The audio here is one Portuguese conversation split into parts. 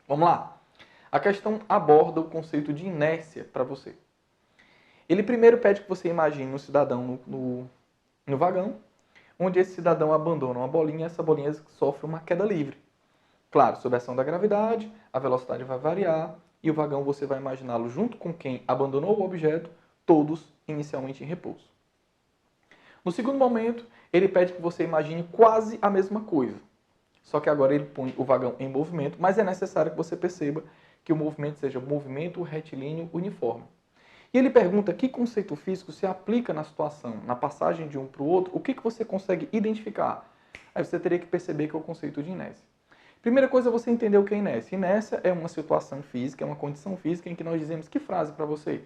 Vamos lá. A questão aborda o conceito de inércia para você. Ele primeiro pede que você imagine um cidadão no vagão, onde esse cidadão abandona uma bolinha e essa bolinha sofre uma queda livre. Claro, sob a ação da gravidade, a velocidade vai variar e o vagão você vai imaginá-lo junto com quem abandonou o objeto, todos inicialmente em repouso. No segundo momento, ele pede que você imagine quase a mesma coisa. Só que agora ele põe o vagão em movimento, mas é necessário que você perceba que o movimento seja movimento retilíneo uniforme. E ele pergunta que conceito físico se aplica na situação, na passagem de um para o outro, o que você consegue identificar? Aí você teria que perceber que é o conceito de inércia. Primeira coisa é você entender o que é inércia. Inércia é uma situação física, é uma condição física em que nós dizemos que frase para você?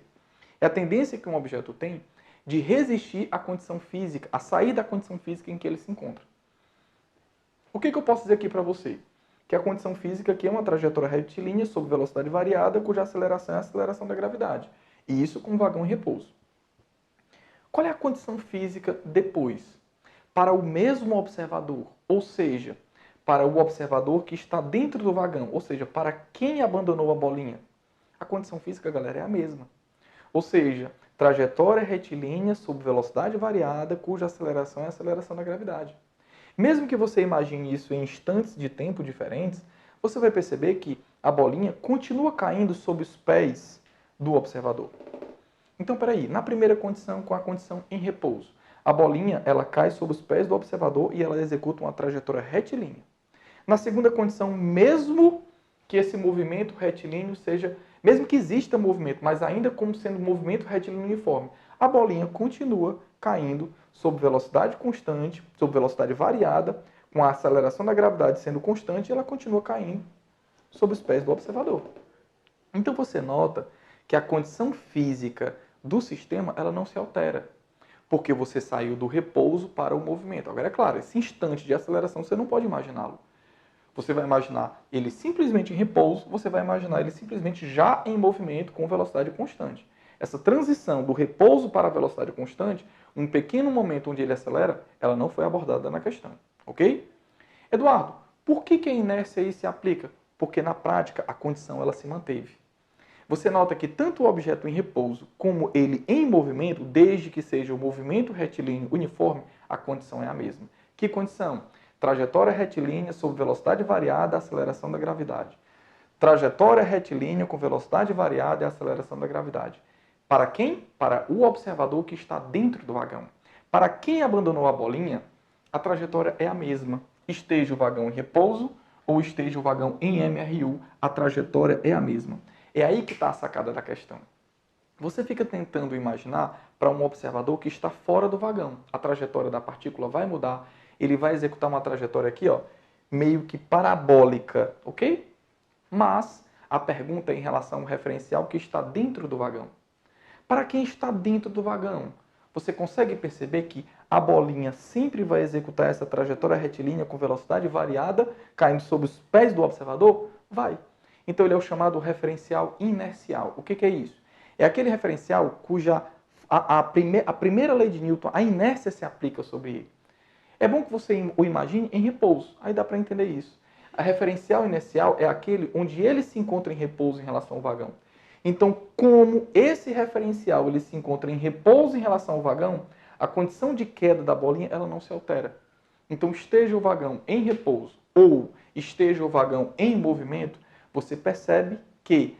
É a tendência que um objeto tem de resistir à condição física, a sair da condição física em que ele se encontra. O que eu posso dizer aqui para você? Que a condição física aqui é uma trajetória retilínea sob velocidade variada, cuja aceleração é a aceleração da gravidade. E isso com o vagão em repouso. Qual é a condição física depois? Para o mesmo observador, ou seja, para o observador que está dentro do vagão, ou seja, para quem abandonou a bolinha. A condição física, galera, é a mesma. Ou seja, trajetória retilínea sob velocidade variada, cuja aceleração é a aceleração da gravidade. Mesmo que você imagine isso em instantes de tempo diferentes, você vai perceber que a bolinha continua caindo sob os pés do observador. Então, peraí, na primeira condição, com a condição em repouso, a bolinha ela cai sob os pés do observador e ela executa uma trajetória retilínea. Na segunda condição, mesmo que esse movimento retilíneo seja, mesmo que exista movimento, mas ainda como sendo movimento retilíneo uniforme, a bolinha continua caindo sob velocidade constante, sob velocidade variada, com a aceleração da gravidade sendo constante, ela continua caindo sob os pés do observador. Então você nota que a condição física do sistema ela não se altera, porque você saiu do repouso para o movimento. Agora, é claro, esse instante de aceleração você não pode imaginá-lo. Você vai imaginar ele simplesmente em repouso, você vai imaginar ele simplesmente já em movimento com velocidade constante. Essa transição do repouso para a velocidade constante, um pequeno momento onde ele acelera, ela não foi abordada na questão, ok? Eduardo, por que a inércia aí se aplica? Porque na prática a condição ela se manteve. Você nota que tanto o objeto em repouso como ele em movimento, desde que seja o movimento retilíneo uniforme, a condição é a mesma. Que condição? Trajetória retilínea sob velocidade variada, aceleração da gravidade. Trajetória retilínea com velocidade variada e aceleração da gravidade. Para quem? Para o observador que está dentro do vagão. Para quem abandonou a bolinha, a trajetória é a mesma. Esteja o vagão em repouso ou esteja o vagão em MRU, a trajetória é a mesma. É aí que está a sacada da questão. Você fica tentando imaginar para um observador que está fora do vagão. A trajetória da partícula vai mudar, ele vai executar uma trajetória aqui, ó, meio que parabólica, ok? Mas a pergunta é em relação ao referencial que está dentro do vagão. Para quem está dentro do vagão, você consegue perceber que a bolinha sempre vai executar essa trajetória retilínea com velocidade variada, caindo sob os pés do observador? Vai. Então ele é o chamado referencial inercial. O que é isso? É aquele referencial cuja a primeira lei de Newton, a inércia se aplica sobre ele. É bom que você o imagine em repouso, aí dá para entender isso. A referencial inercial é aquele onde ele se encontra em repouso em relação ao vagão. Então, como esse referencial ele se encontra em repouso em relação ao vagão, a condição de queda da bolinha ela não se altera. Então, esteja o vagão em repouso ou esteja o vagão em movimento, você percebe que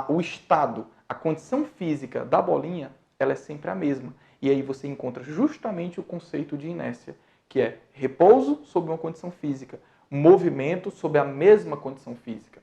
o estado, a condição física da bolinha, ela é sempre a mesma. E aí você encontra justamente o conceito de inércia, que é repouso sob uma condição física, movimento sob a mesma condição física.